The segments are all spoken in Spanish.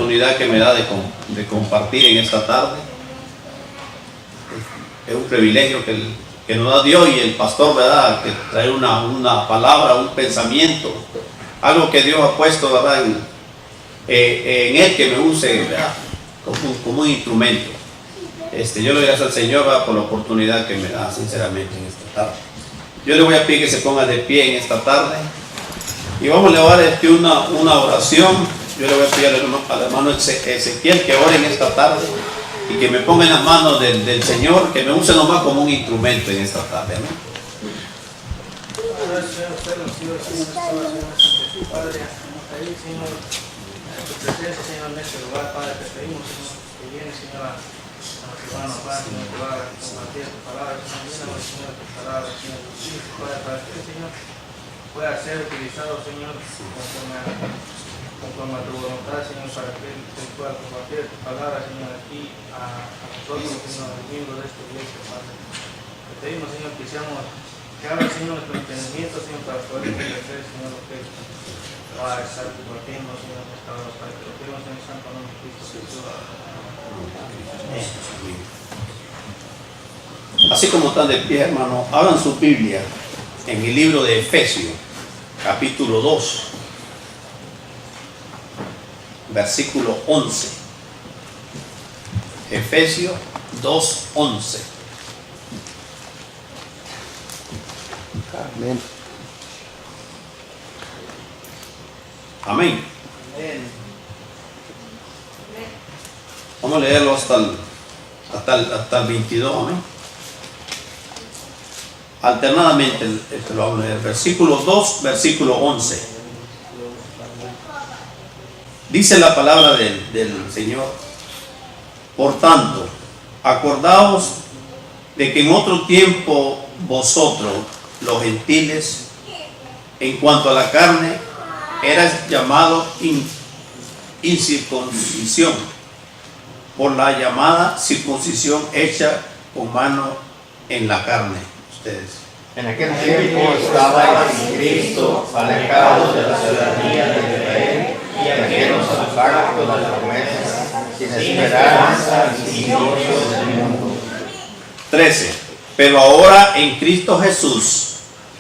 oportunidad que me da de compartir en esta tarde. Es un privilegio que nos da Dios y el pastor, ¿verdad?, que trae una palabra, un pensamiento, algo que Dios ha puesto, ¿verdad?, en él, que me use, ¿verdad?, como un instrumento. Yo le doy gracias al Señor, ¿verdad?, por la oportunidad que me da, sinceramente, en esta tarde. Yo le voy a pedir que se ponga de pie en esta tarde y vamos a elevar una oración. Yo le voy a pedir al hermano Ezequiel que ore en esta tarde y que me ponga en las manos del Señor, que me use nomás como un instrumento en esta tarde, ¿no? Señor, en este lugar, Padre, te pedimos, Señor, que viene, Señor, a nuestro hermano, Padre, Señor, que va a compartir tu palabra, Señor, Señor, tu palabra, Señor, Padre, para que, Señor, pueda ser utilizado, Señor, conforme a tu voluntad, Señor, para que Él pueda compartir tu palabra, Señor, aquí a nosotros, Señor, los miembros de esta iglesia, Padre. Te pedimos, Señor, que abra, Señor, nuestro entendimiento, Señor, para poder entender, Señor, lo que va a estar compartiendo, Señor, esta hora, para que lo pedimos en el santo nombre de Cristo Jesús. Así como están de pie, hermano, abran su Biblia en el libro de Efesios, capítulo 2, versículo 11. Efesios 2:11. Amén. Amén. Vamos a leerlo hasta el 22, amén. Alternadamente lo vamos a leer. Versículo 2, versículo 11. Dice la palabra del Señor: por tanto, acordaos de que en otro tiempo vosotros, los gentiles, en cuanto a la carne, eras llamado incircuncisión, por la llamada circuncisión hecha con mano en la carne. Ustedes. En aquel tiempo estabais en Cristo, alejados de la ciudadanía de Israel y ajenos a los pactos de las promesas, sin esperanza ni Dios del mundo. 13. Pero ahora en Cristo Jesús,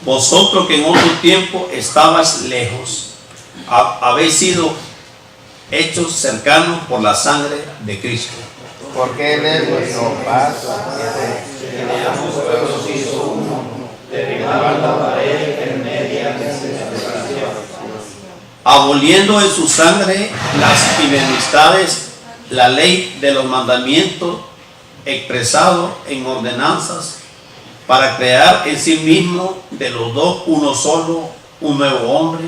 vosotros que en otro tiempo estabais lejos, habéis sido hechos cercanos por la sangre de Cristo. Porque Él es nuestro paz, que de ambos pueblos hizo uno, derribando la pared intermedia de separación, aboliendo en su sangre las enemistades, la ley de los mandamientos expresado en ordenanzas, para crear en sí mismo de los dos uno solo, un nuevo hombre,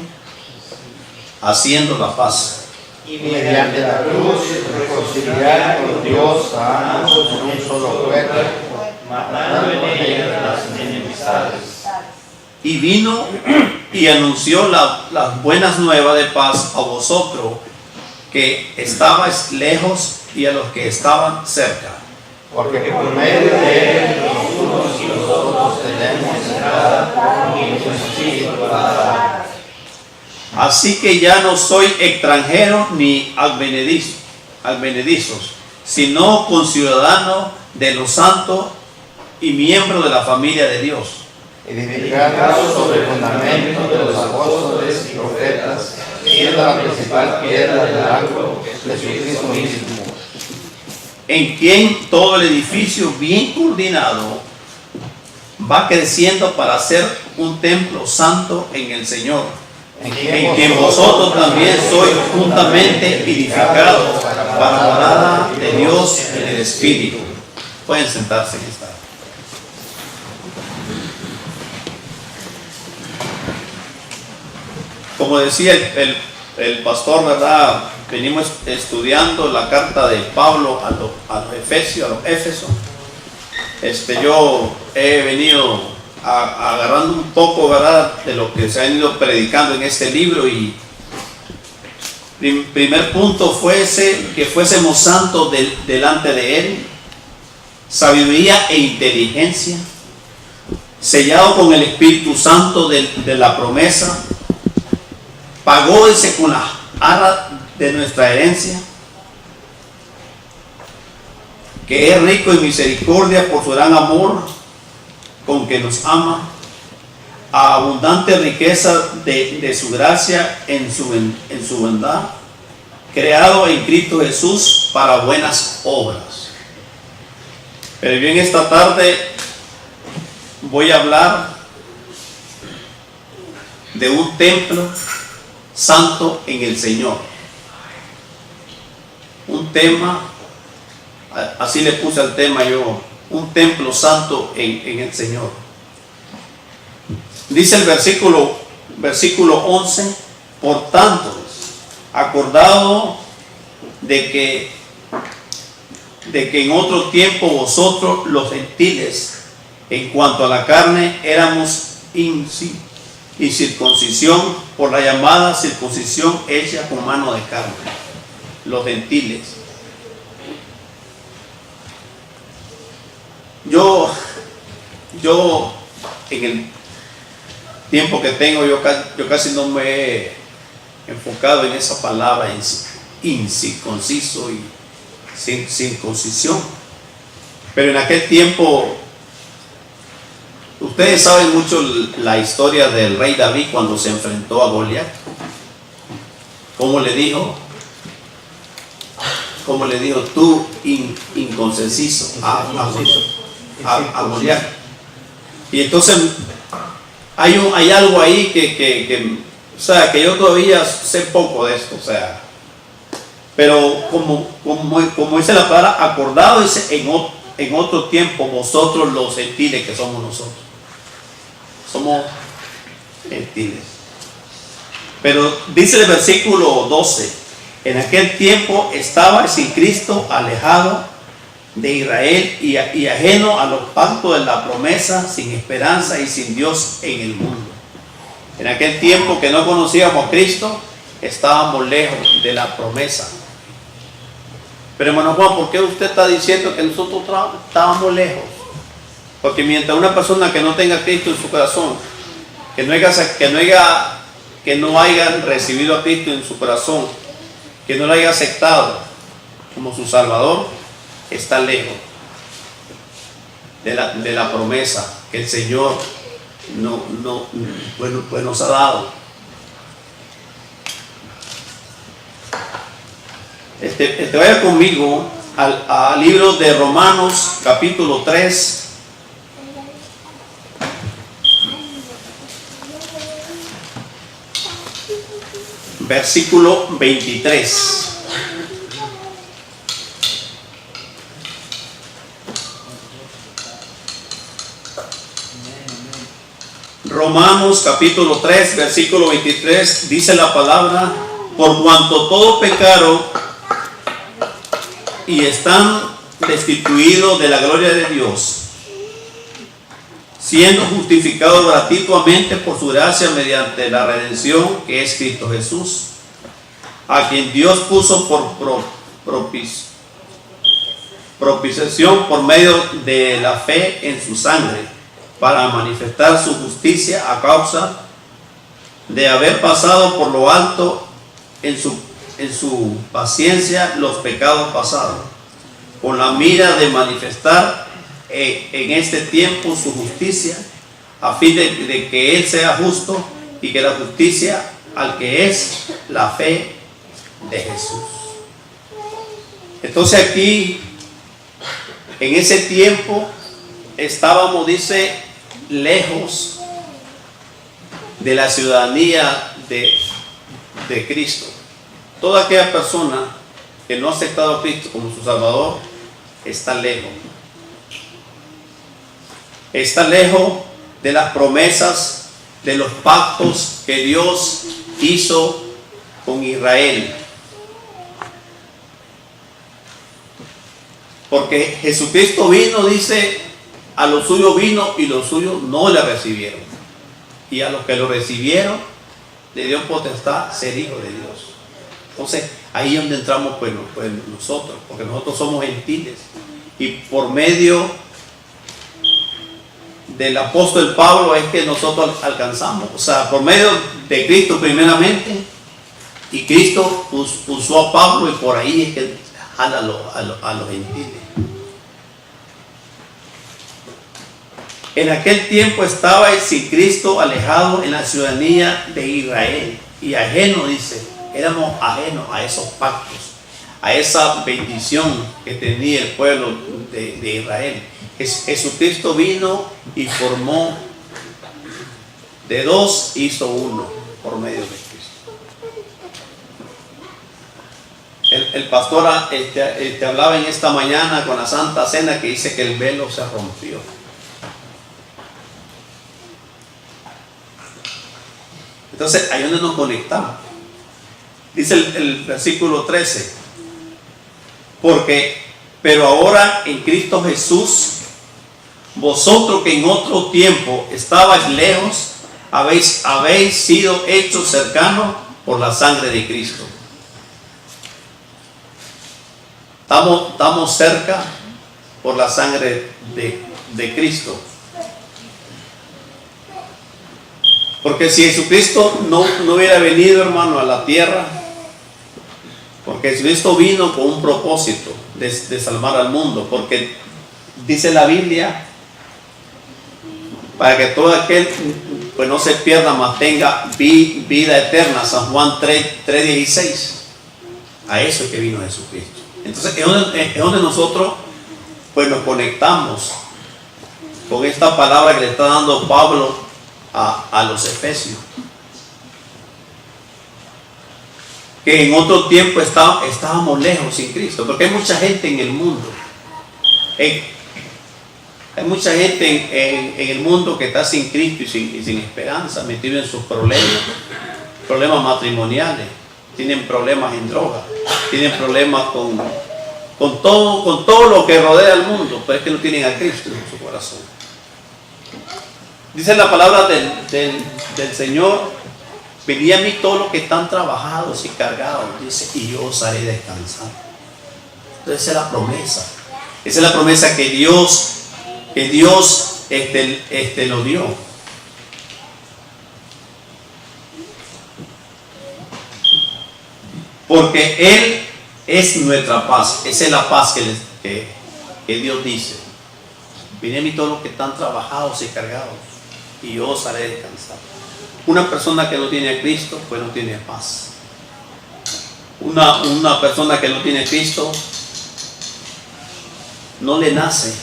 haciendo la paz. y mediante la cruz reconciliar con Dios a ambos en un solo cuerpo, matando en ella las enemistades. Y vino y anunció las buenas nuevas de paz a vosotros que estabais lejos y a los que estaban cerca. Porque por medio de Él los unos y los otros tenemos entrada por el Espíritu a la paz. Así que ya no soy extranjero ni advenedizos, sino conciudadano de los santos y miembro de la familia de Dios, edificado sobre el fundamento de los apóstoles y profetas, siendo la principal piedra del ángulo Jesucristo mismo, en quien todo el edificio bien coordinado va creciendo para ser un templo santo en el Señor, en quien vosotros también sois juntamente edificados para la morada de Dios en el Espíritu. Pueden sentarse en esta. Como decía el pastor, ¿verdad? Venimos estudiando la carta de Pablo a los Efesios, a los Éfesos. Yo he venido agarrando un poco, ¿verdad?, de lo que se ha ido predicando en este libro, y primer punto fue que fuésemos santos delante de Él, sabiduría e inteligencia, sellado con el Espíritu Santo de la promesa, pagó ese con la arra de nuestra herencia, que es rico en misericordia por su gran amor con que nos ama, a abundante riqueza de su gracia en su bondad, creado en Cristo Jesús para buenas obras. Pero bien, esta tarde voy a hablar de un templo santo en el Señor. Un tema, así le puse al tema yo, un templo santo en el Señor. Dice el versículo 11, por tanto, acordado de que en otro tiempo vosotros los gentiles, en cuanto a la carne, éramos incircuncisión por la llamada circuncisión hecha con mano de carne, los gentiles. Yo en el tiempo que tengo, yo casi no me he enfocado en esa palabra incircunciso y circuncisión, pero en aquel tiempo ustedes saben mucho la historia del rey David cuando se enfrentó a Goliat. ¿Cómo le dijo tú incircunciso a Goliat? Y entonces hay algo ahí que yo todavía sé poco de esto, pero como dice la palabra, acordado dice en otro tiempo vosotros los gentiles, que somos nosotros, somos gentiles. Pero dice el versículo 12, en aquel tiempo estaba sin Cristo, alejado de Israel y ajeno a los pactos de la promesa, sin esperanza y sin Dios en el mundo. En aquel tiempo que no conocíamos a Cristo, estábamos lejos de la promesa. Pero hermano Juan, ¿por qué usted está diciendo que nosotros estábamos lejos? Porque mientras una persona que no tenga a Cristo en su corazón, que no haya recibido a Cristo en su corazón, que no lo haya aceptado como su Salvador, está lejos de la promesa que el Señor nos ha dado. Vaya conmigo al libro de Romanos capítulo 3, versículo 23. Romanos capítulo 3, versículo 23, dice la palabra: por cuanto todos pecaron y están destituidos de la gloria de Dios, siendo justificados gratuitamente por su gracia mediante la redención que es Cristo Jesús, a quien Dios puso por propiciación por medio de la fe en su sangre, para manifestar su justicia a causa de haber pasado por lo alto en su paciencia los pecados pasados, con la mira de manifestar en este tiempo su justicia, a fin de que Él sea justo y que la justicia al que es la fe de Jesús. Entonces aquí, en ese tiempo, estábamos, dice, lejos de la ciudadanía de Cristo. Toda aquella persona que no ha aceptado a Cristo como su Salvador está lejos. Está lejos de las promesas, de los pactos que Dios hizo con Israel. Porque Jesucristo vino, dice, a los suyos vino y los suyos no le recibieron. Y a los que lo recibieron, le dio potestad ser hijo de Dios. Entonces, ahí es donde entramos pues nosotros, porque nosotros somos gentiles. Y por medio del apóstol Pablo es que nosotros alcanzamos. O sea, por medio de Cristo primeramente, y Cristo usó a Pablo y por ahí es que jala a los gentiles. en aquel tiempo estabais sin Cristo, alejados en la ciudadanía de Israel y ajeno, dice, éramos ajenos a esos pactos, a esa bendición que tenía el pueblo de Israel. Jesucristo vino y formó, de dos hizo uno por medio de Cristo. El pastor hablaba en esta mañana con la Santa Cena que dice que el velo se rompió. Entonces, ahí es donde nos conectamos. Dice el versículo 13, pero ahora en Cristo Jesús, vosotros que en otro tiempo estabais lejos, habéis sido hechos cercanos por la sangre de Cristo. Estamos cerca por la sangre de Cristo. Porque si Jesucristo no hubiera venido, hermano, a la tierra, porque Jesucristo vino con un propósito de salvar al mundo, porque dice la Biblia, para que todo aquel pues no se pierda, mas tenga vida eterna. San Juan 3:16. A eso es que vino Jesucristo. Entonces es donde nosotros pues nos conectamos con esta palabra que le está dando Pablo a los Efesios, que en otro tiempo estábamos lejos sin Cristo, porque hay mucha gente en el mundo, hay mucha gente en el mundo que está sin Cristo y sin esperanza, metido en sus problemas matrimoniales, tienen problemas en drogas, tienen problemas con todo lo que rodea al mundo, pero es que no tienen a Cristo en su corazón. Dice la palabra del Señor, venid a mí todos los que están trabajados y cargados, dice, y yo os haré descansar. Entonces esa es la promesa. Esa es la promesa que Dios lo dio. Porque Él es nuestra paz. Esa es la paz que Dios dice. Venid a mí todos los que están trabajados y cargados, y yo os haré descansar. Una persona que no tiene a Cristo, pues no tiene paz. Una persona que no tiene a Cristo, no le nace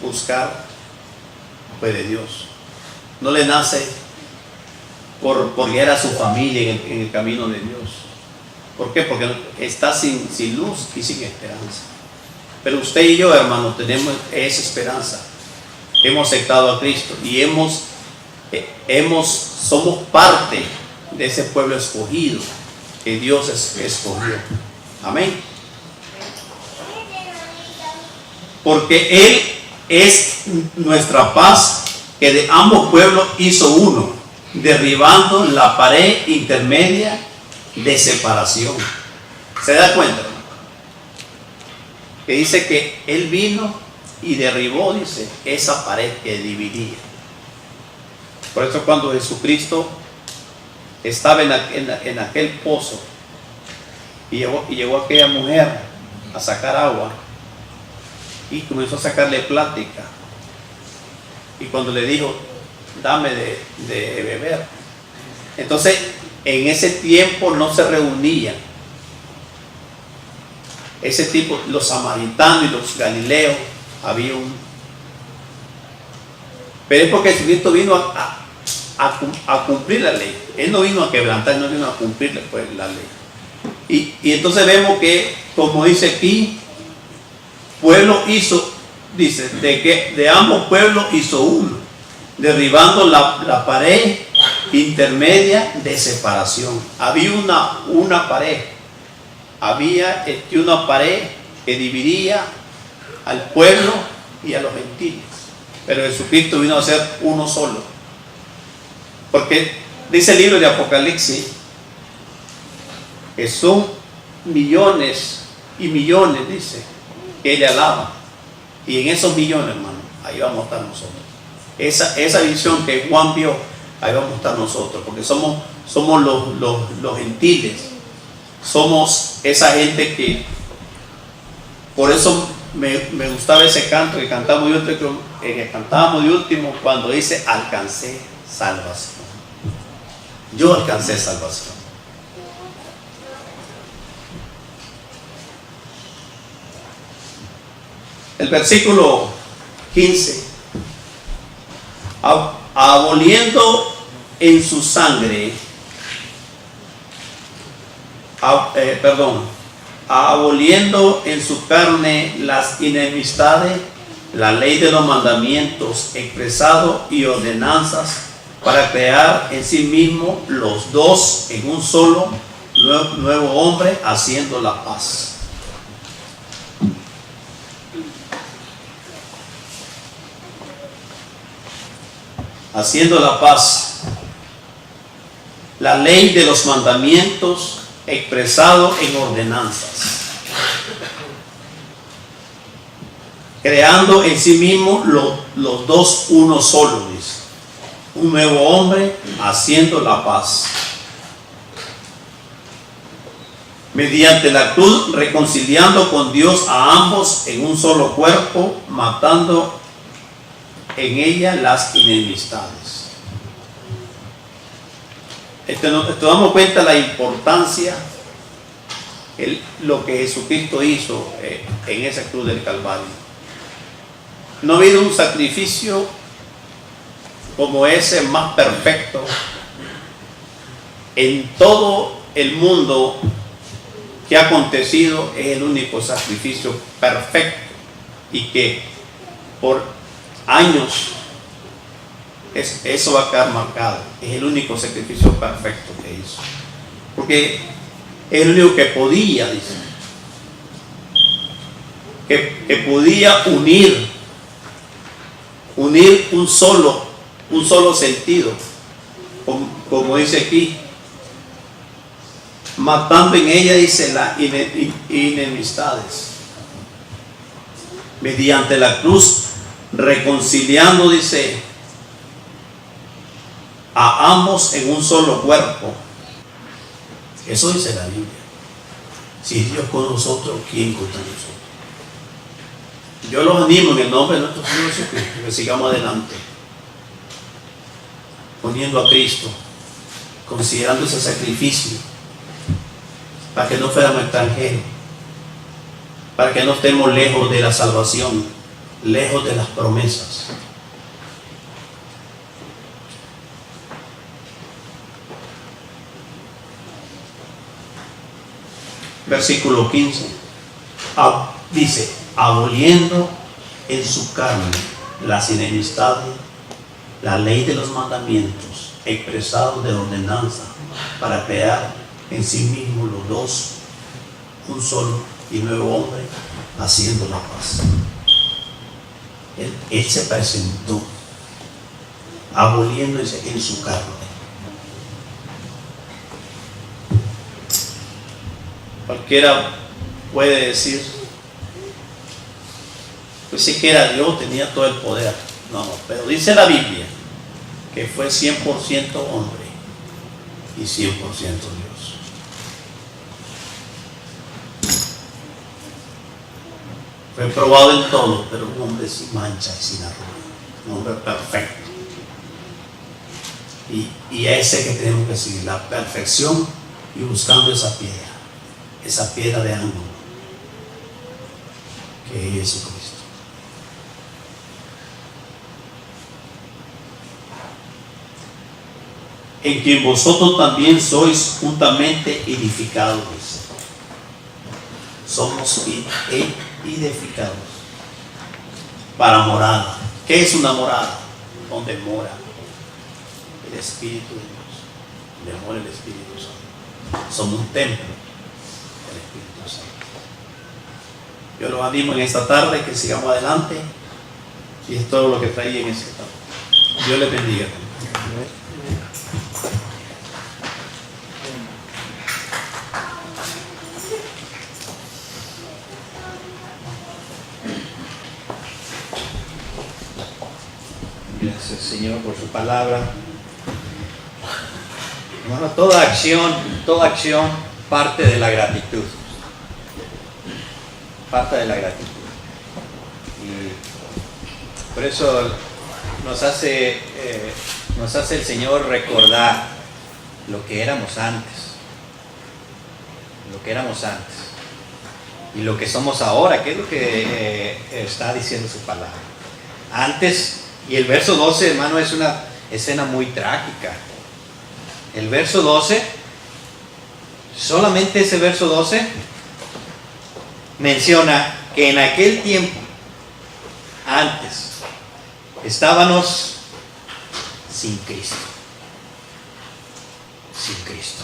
buscar pues de Dios. No le nace por guiar a su familia en el camino de Dios. ¿Por qué? Porque está sin luz y sin esperanza. Pero usted y yo, hermanos, tenemos esa esperanza. Hemos aceptado a Cristo y somos parte de ese pueblo escogido que Dios escogió. Amén. Porque Él es nuestra paz, que de ambos pueblos hizo uno, derribando la pared intermedia de separación. ¿Se da cuenta? Que dice que Él vino y derribó, dice, esa pared que dividía. Por eso cuando Jesucristo estaba en aquel pozo y llegó aquella mujer a sacar agua y comenzó a sacarle plática, y cuando le dijo, dame de beber, entonces en ese tiempo no se reunían ese tipo, los samaritanos y los galileos, había pero es porque Jesucristo vino a cumplir la ley. Él no vino a quebrantar, no vino a cumplir pues la ley. Y entonces vemos que, como dice aquí, pueblo hizo, dice, de ambos pueblos hizo uno, derribando la pared intermedia de separación. Había una pared, había una pared que dividía al pueblo y a los gentiles. Pero Jesucristo vino a ser uno solo. Porque dice el libro de Apocalipsis que son millones y millones, dice, que le alaban. Y en esos millones, hermano, ahí vamos a estar nosotros. Esa visión que Juan vio, ahí vamos a estar nosotros. Porque somos los gentiles. Somos esa gente que, por eso me gustaba ese canto que cantábamos de último cuando dice alcancé salvación. Yo alcancé salvación. El versículo 15. Aboliendo en su sangre, aboliendo en su carne las enemistades, la ley de los mandamientos expresados y ordenanzas, para crear en sí mismo los dos en un solo nuevo hombre, haciendo la paz. Haciendo la paz. La ley de los mandamientos expresado en ordenanzas. Creando en sí mismo los dos uno solo, dice. Un nuevo hombre haciendo la paz. Mediante la cruz reconciliando con Dios a ambos en un solo cuerpo, matando en ella las enemistades. Nos damos cuenta de la importancia, lo que Jesucristo hizo en esa cruz del Calvario. No ha habido un sacrificio como ese más perfecto en todo el mundo que ha acontecido. Es el único sacrificio perfecto y que por años eso va a quedar marcado. Es el único sacrificio perfecto que hizo, porque es el único que podía, dice, que podía unir un solo sentido, como dice aquí, matando en ella, dice, las enemistades. Mediante la cruz reconciliando, dice, a ambos en un solo cuerpo. Eso dice la Biblia. Si Dios con nosotros, ¿quién contra nosotros? Yo los animo en el nombre de nuestro Señor Jesucristo que sigamos adelante, poniendo a Cristo, considerando ese sacrificio, para que no fuéramos extranjeros, para que no estemos lejos de la salvación, lejos de las promesas. Versículo 15 dice, aboliendo en su carne las enemistades, la ley de los mandamientos expresados de ordenanza, para crear en sí mismo los dos un solo y nuevo hombre, haciendo la paz. Él se presentó aboliéndose en su carne. Cualquiera puede decir, pues sí que era Dios, tenía todo el poder. No, pero dice la Biblia que fue 100% hombre y 100% Dios. Fue probado en todo, pero un hombre sin mancha y sin arruga, un hombre perfecto. Y a ese que tenemos que seguir, la perfección, y buscando esa piedra de ángulo, que es Jesucristo. En quien vosotros también sois juntamente edificados. Somos edificados para morada. ¿Qué es una morada? Donde mora el Espíritu de Dios, donde mora el Espíritu Santo. Somos un templo del Espíritu Santo. Yo los animo en esta tarde que sigamos adelante, y es todo lo que traía en esta tarde. Dios les bendiga. Gracias, Señor, por su palabra. Hermano, toda acción parte de la gratitud. Parte de la gratitud. Por eso nos hace el Señor recordar lo que éramos antes. Lo que éramos antes. Y lo que somos ahora, que es lo que está diciendo su palabra. Antes, y el verso 12, hermano, es una escena muy trágica. El verso 12, solamente ese verso 12, menciona que en aquel tiempo, antes, estábamos sin Cristo. Sin Cristo.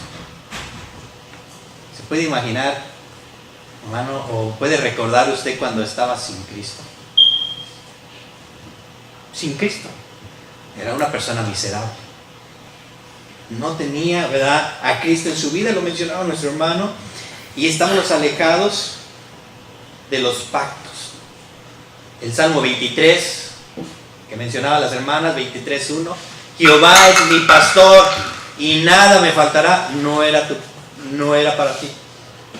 ¿Se puede imaginar, hermano, o puede recordar usted cuando estaba sin Cristo? Sin Cristo. Era una persona miserable. No tenía, ¿verdad?, a Cristo en su vida, lo mencionaba nuestro hermano, y estábamos alejados de los pactos. El Salmo 23, que mencionaba las hermanas, 23:1, Jehová es mi pastor y nada me faltará. No era para ti.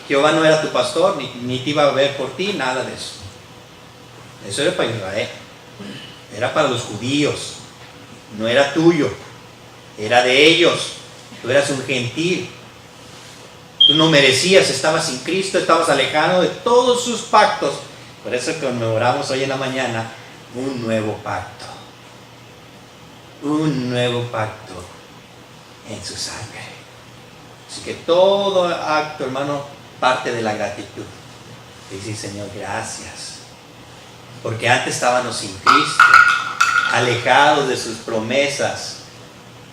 Jehová no era tu pastor, ni te iba a ver por ti, nada de eso. Eso era para Israel. Era para los judíos. No era tuyo. Era de ellos. Tú eras un gentil. Tú no merecías, estabas sin Cristo, estabas alejado de todos sus pactos. Por eso conmemoramos hoy en la mañana un nuevo pacto. Un nuevo pacto en su sangre. Así que todo acto, hermano, parte de la gratitud. Dice, Señor, gracias. Porque antes estábamos sin Cristo, alejados de sus promesas,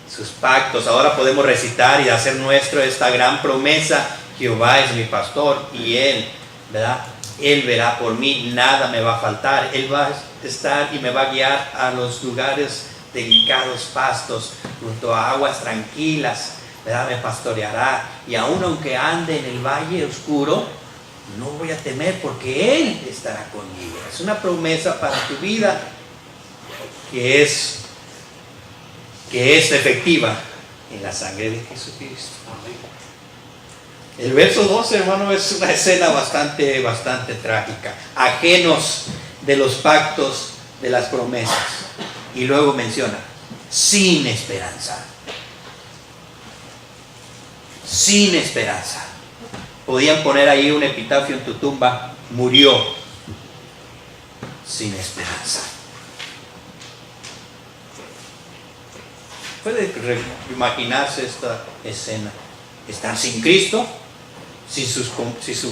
sus pactos. Ahora podemos recitar y hacer nuestro esta gran promesa: Jehová es mi pastor y Él, ¿verdad?, Él verá por mí, nada me va a faltar. Él va a estar y me va a guiar a los lugares delicados pastos, junto a aguas tranquilas, ¿verdad?, me pastoreará. Y aun aunque ande en el valle oscuro, no voy a temer, porque Él estará conmigo. Es una promesa para tu vida que es efectiva en la sangre de Jesucristo. El verso 12, hermano, es una escena bastante trágica. Ajenos de los pactos, de las promesas. Y luego menciona, sin esperanza. Sin esperanza. Podían poner ahí un epitafio en tu tumba: murió sin esperanza. ¿Puede imaginarse esta escena? Estar sin Cristo, sin sus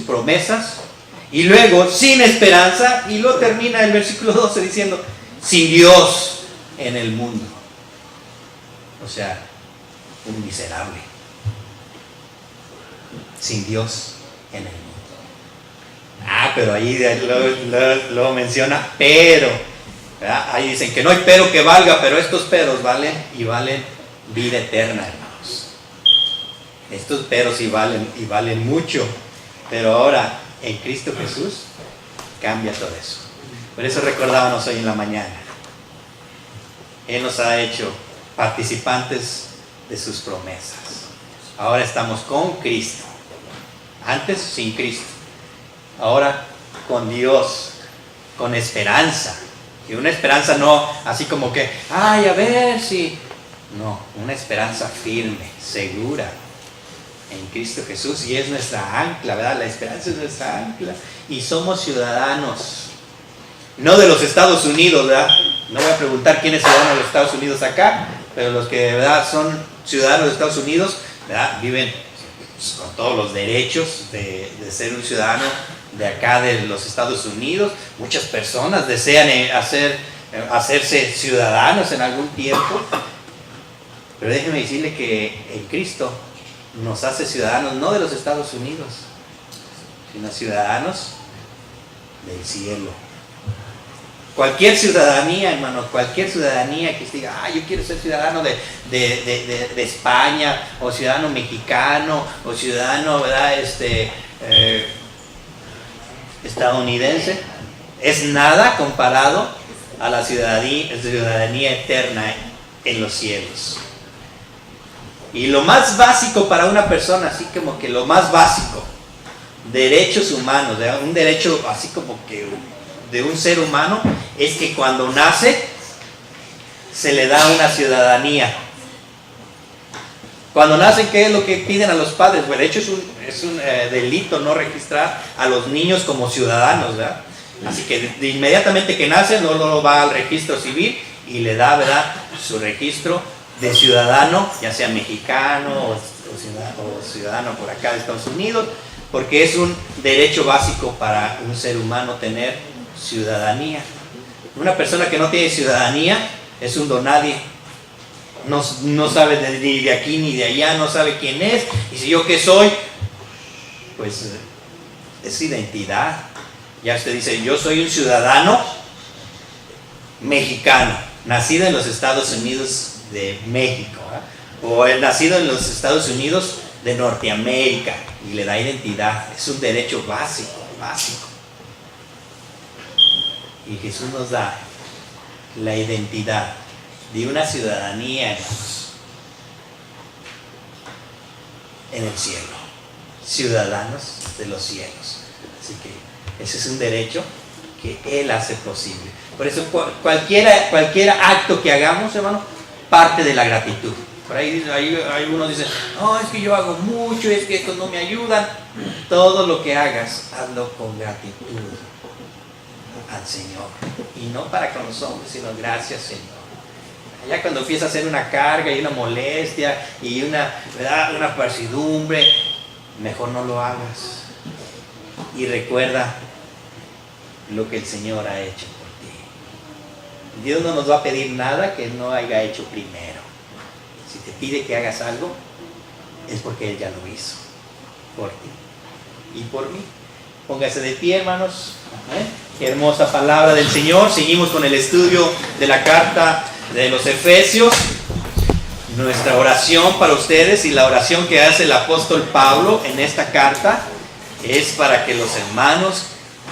promesas, y luego sin esperanza, y luego termina el versículo 12 diciendo, sin Dios en el mundo. O sea, un miserable. Sin Dios en el mundo. Pero ahí lo menciona, pero, ¿verdad? Ahí dicen que no hay pero que valga, pero estos peros valen vida eterna, hermanos. Estos peros sí valen mucho, pero ahora en Cristo Jesús cambia todo eso. Por eso recordábamos hoy en la mañana, Él nos ha hecho participantes de sus promesas. Ahora estamos con Cristo. Antes sin Cristo. Ahora con Dios, con esperanza. Y una esperanza no así como que, a ver si. No, una esperanza firme, segura en Cristo Jesús, y es nuestra ancla, ¿verdad? La esperanza es nuestra ancla, y somos ciudadanos, no de los Estados Unidos, ¿verdad? No voy a preguntar quién es ciudadano de los Estados Unidos acá, pero los que, ¿verdad?, son ciudadanos de Estados Unidos, ¿verdad?, viven con todos los derechos de ser un ciudadano de acá de los Estados Unidos. Muchas personas desean hacerse ciudadanos en algún tiempo, pero déjeme decirle que en Cristo nos hace ciudadanos no de los Estados Unidos, sino ciudadanos del cielo. Cualquier ciudadanía, hermano, cualquier ciudadanía que diga, yo quiero ser ciudadano de España, o ciudadano mexicano, o ciudadano, ¿verdad?, estadounidense, es nada comparado a la ciudadanía eterna en los cielos. Y lo más básico para una persona, así como que lo más básico, derechos humanos, un derecho así como que de un ser humano es que cuando nace se le da una ciudadanía. Cuando nacen, ¿qué es lo que piden a los padres? Pues de hecho es un delito no registrar a los niños como ciudadanos, ¿verdad? Así que de inmediatamente que nacen, no va al registro civil y le da, ¿verdad?, su registro de ciudadano, ya sea mexicano o ciudadano por acá de Estados Unidos, porque es un derecho básico para un ser humano tener ciudadanía. Una persona que no tiene ciudadanía es un donadie. No sabe ni de aquí ni de allá, no sabe quién es. Y si yo qué soy, pues es identidad. Ya usted dice, yo soy un ciudadano mexicano, nacido en los Estados Unidos de México, ¿eh? O el nacido en los Estados Unidos de Norteamérica, y le da identidad. Es un derecho básico. Y Jesús nos da la identidad de una ciudadanía, hermanos, en el cielo, ciudadanos de los cielos. Así que ese es un derecho que Él hace posible. Por eso cualquier acto que hagamos, hermano, parte de la gratitud. Por ahí algunos dicen, no, es que yo hago mucho, es que estos no me ayudan. Todo lo que hagas, hazlo con gratitud al Señor. Y no para con los hombres, sino gracias, Señor. Ya cuando empieza a ser una carga y una molestia y ¿verdad?, una persidumbre, mejor no lo hagas. Y recuerda lo que el Señor ha hecho por ti. Dios no nos va a pedir nada que no haya hecho primero. Si te pide que hagas algo, es porque Él ya lo hizo por ti y por mí. Póngase de pie, hermanos. Qué hermosa palabra del Señor. Seguimos con el estudio de la carta de los Efesios. Nuestra oración para ustedes y la oración que hace el apóstol Pablo en esta carta es para que los hermanos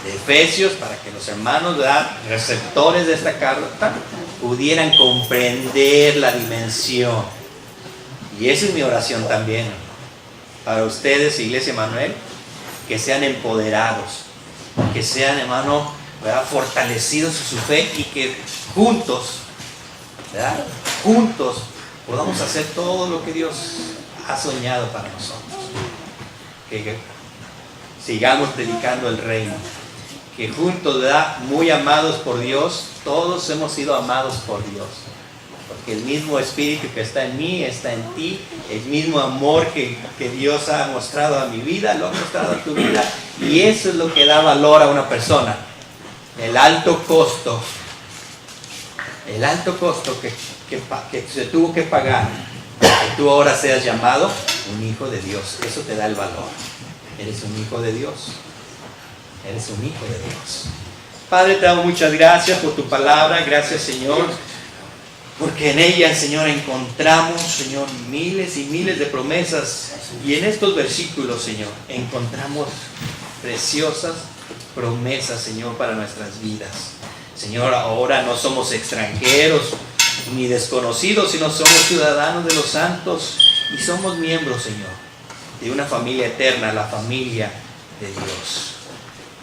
de Efesios, para que los hermanos, ¿verdad?, receptores de esta carta pudieran comprender la dimensión. Y esa es mi oración también para ustedes, Iglesia Emanuel, que sean empoderados, que sean, hermano, ¿verdad?, fortalecidos en su fe, y que juntos, ¿verdad?, juntos podamos hacer todo lo que Dios ha soñado para nosotros. Que sigamos predicando el reino. Que juntos, ¿verdad?, muy amados por Dios, todos hemos sido amados por Dios. Porque el mismo Espíritu que está en mí, está en ti. El mismo amor que Dios ha mostrado a mi vida, lo ha mostrado a tu vida. Y eso es lo que da valor a una persona. El alto costo que se tuvo que pagar para que tú ahora seas llamado un hijo de Dios. Eso te da el valor. Eres un hijo de Dios. Eres un hijo de Dios. Padre, te damos muchas gracias por tu palabra. Gracias, Señor, porque en ella, Señor, encontramos, Señor, miles y miles de promesas. Y en estos versículos, Señor, encontramos preciosas promesas, Señor, para nuestras vidas. Señor, ahora no somos extranjeros ni desconocidos, sino somos ciudadanos de los santos y somos miembros, Señor, de una familia eterna, la familia de Dios.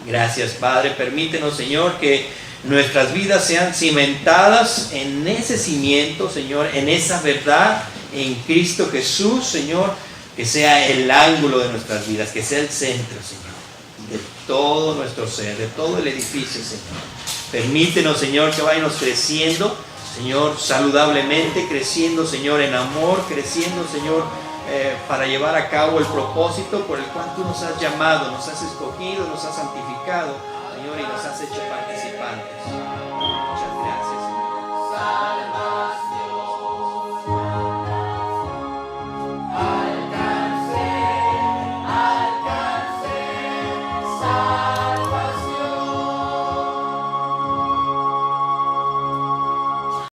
Gracias, Padre. Permítenos, Señor, que nuestras vidas sean cimentadas en ese cimiento, Señor, en esa verdad, en Cristo Jesús, Señor, que sea el ángulo de nuestras vidas, que sea el centro, Señor, de todo nuestro ser, de todo el edificio, Señor. Permítenos, Señor, que vayamos creciendo, Señor, saludablemente, creciendo, Señor, en amor, creciendo, Señor, para llevar a cabo el propósito por el cual tú nos has llamado, nos has escogido, nos has santificado, Señor, y nos has hecho participantes.